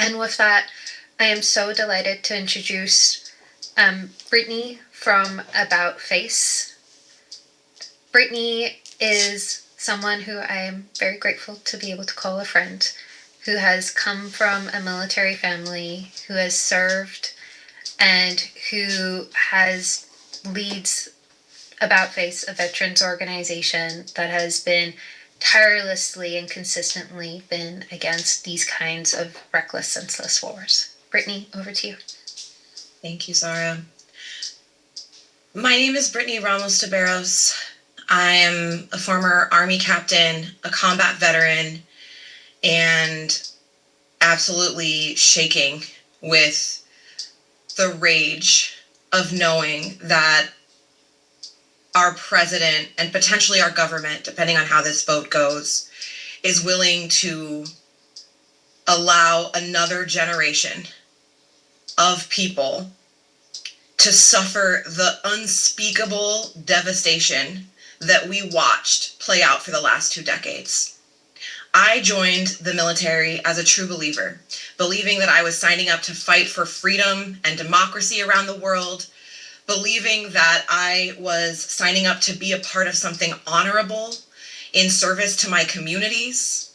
And with that, I am so delighted to introduce Brittany from About Face. Brittany is someone who I am very grateful to be able to call a friend, who has come from a military family, who has served, and who leads About Face, a veterans organization that has been tirelessly and consistently been against these kinds of reckless, senseless wars. Brittany, over to you. Thank you, Zara. My name is Brittany Debarros. I am a former Army captain, a combat veteran, and absolutely shaking with the rage of knowing that our president and potentially our government, depending on how this vote goes, is willing to allow another generation of people to suffer the unspeakable devastation that we watched play out for the last 2 decades. I joined the military as a true believer, believing that I was signing up to fight for freedom and democracy around the world, believing that I was signing up to be a part of something honorable in service to my communities,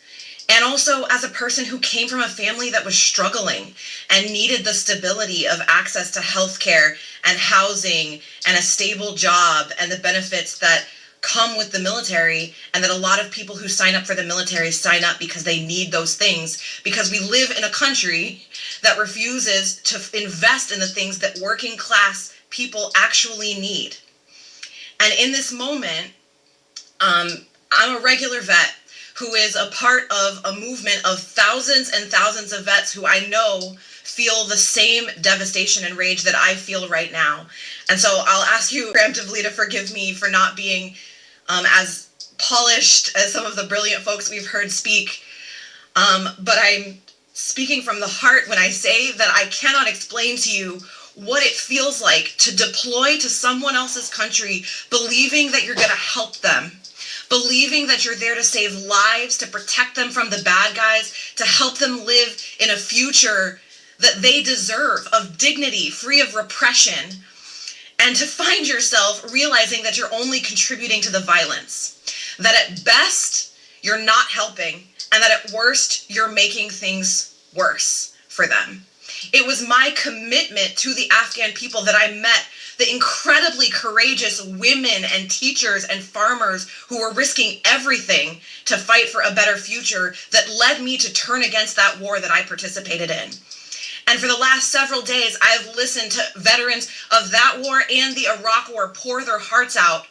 and also as a person who came from a family that was struggling and needed the stability of access to healthcare and housing and a stable job and the benefits that come with the military, and that a lot of people who sign up for the military sign up because they need those things, because we live in a country that refuses to invest in the things that working class people actually need. And in this moment, I'm a regular vet who is a part of a movement of thousands and thousands of vets who I know feel the same devastation and rage that I feel right now. And so I'll ask you preemptively to forgive me for not being as polished as some of the brilliant folks we've heard speak. But I'm speaking from the heart when I say that I cannot explain to you what it feels like to deploy to someone else's country, believing that you're going to help them, believing that you're there to save lives, to protect them from the bad guys, to help them live in a future that they deserve, of dignity, free of repression, and to find yourself realizing that you're only contributing to the violence, that at best you're not helping, and that at worst you're making things worse for them. It was my commitment to the Afghan people that I met the incredibly courageous women and teachers and farmers who were risking everything to fight for a better future that led me to turn against that war that I participated in. And for the last several days, I've listened to veterans of that war and the Iraq war pour their hearts out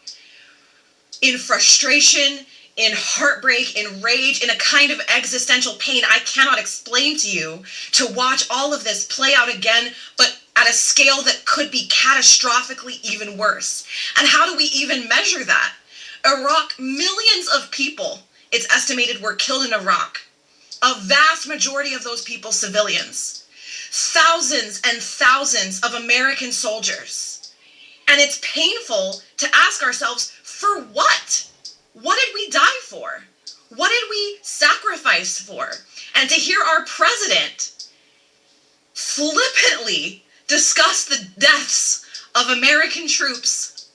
in frustration, in heartbreak, in rage, in a kind of existential pain I cannot explain to you, to watch all of this play out again, but at a scale that could be catastrophically even worse. And how do we even measure that? Iraq, millions of people, it's estimated, were killed in Iraq. A vast majority of those people, civilians. Thousands and thousands of American soldiers. And it's painful to ask ourselves, for what? What did we die for? What did we sacrifice for? And to hear our president flippantly discuss the deaths of American troops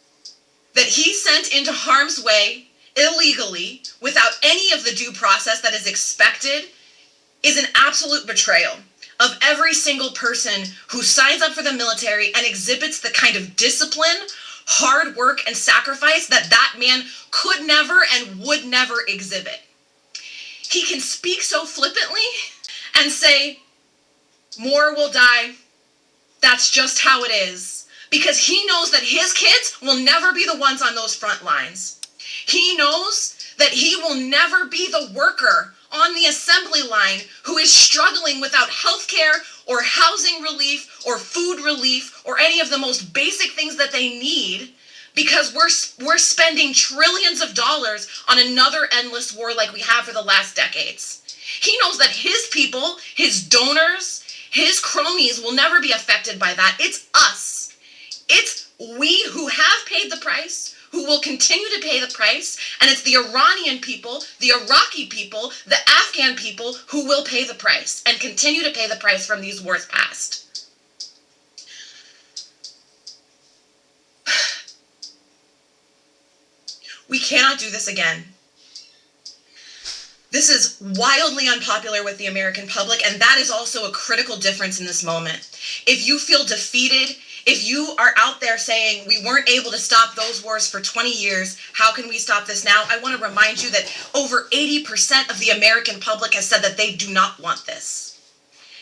that he sent into harm's way illegally without any of the due process that is expected is an absolute betrayal of every single person who signs up for the military and exhibits the kind of discipline, hard work, and sacrifice that that man could never and would never exhibit. He can speak so flippantly and say, more will die. That's just how it is. Because he knows that his kids will never be the ones on those front lines. He knows that he will never be the worker on the assembly line who is struggling without health care or housing relief or food relief or any of the most basic things that they need, because we're spending trillions of dollars on another endless war like we have for the last decades. He knows that his people, his donors, his cronies will never be affected by that. It's us. It's we who have paid the price, who will continue to pay the price, and it's the Iranian people, the Iraqi people, the Afghan people who will pay the price and continue to pay the price from these wars past. We cannot do this again. This is wildly unpopular with the American public, and that is also a critical difference in this moment. If you feel defeated, if you are out there saying we weren't able to stop those wars for 20 years, how can we stop this now? I want to remind you that over 80% of the American public has said that they do not want this.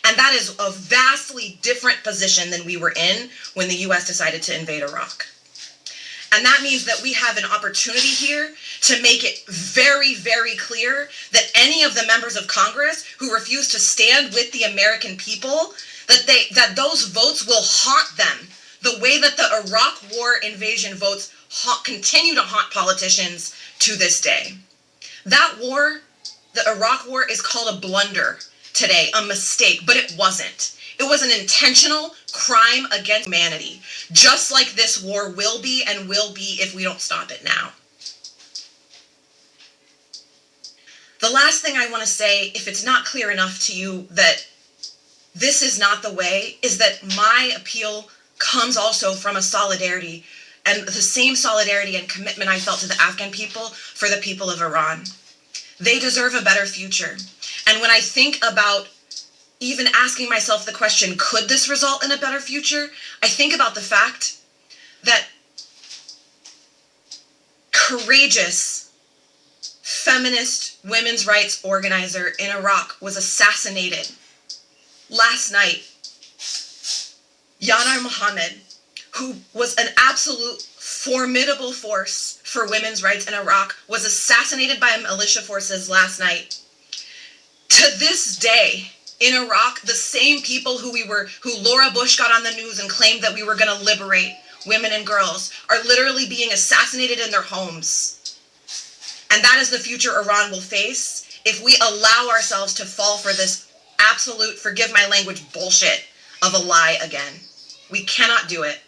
And that is a vastly different position than we were in when the US decided to invade Iraq. And that means that we have an opportunity here to make it very, very clear that any of the members of Congress who refuse to stand with the American people, that those votes will haunt them the way that the Iraq war invasion votes continue to haunt politicians to this day. That war, the Iraq war, is called a blunder today, a mistake, but it wasn't. It was an intentional crime against humanity, just like this war will be and will be if we don't stop it now. The last thing I want to say, if it's not clear enough to you that this is not the way, is that my appeal comes also from a solidarity, and the same solidarity and commitment I felt to the Afghan people for the people of Iran. They deserve a better future. And when I think about even asking myself the question, could this result in a better future? I think about the fact that courageous feminist women's rights organizer in Iraq was assassinated last night. Yanar Mohammed, who was an absolute formidable force for women's rights in Iraq, was assassinated by militia forces last night. To this day, in Iraq, the same people who Laura Bush got on the news and claimed that we were going to liberate, women and girls, are literally being assassinated in their homes. And that is the future Iran will face if we allow ourselves to fall for this absolute, forgive my language, bullshit of a lie again. We cannot do it.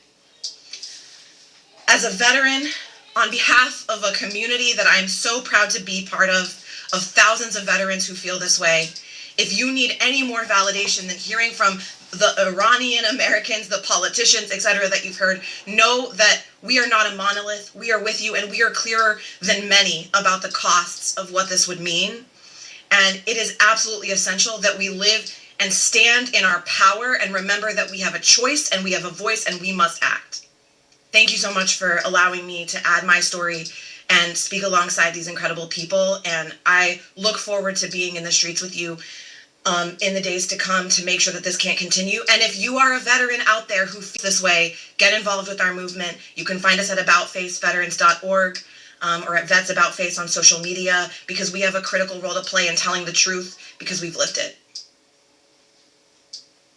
As a veteran, on behalf of a community that I'm so proud to be part of thousands of veterans who feel this way, if you need any more validation than hearing from the Iranian Americans, the politicians, etc., that you've heard, know that we are not a monolith. We are with you, and we are clearer than many about the costs of what this would mean. And it is absolutely essential that we live and stand in our power and remember that we have a choice and we have a voice and we must act. Thank you so much for allowing me to add my story and speak alongside these incredible people. And I look forward to being in the streets with you in the days to come to make sure that this can't continue. And if you are a veteran out there who feels this way, get involved with our movement. You can find us at aboutfaceveterans.org or at Vets About Face on social media, because we have a critical role to play in telling the truth because we've lived it.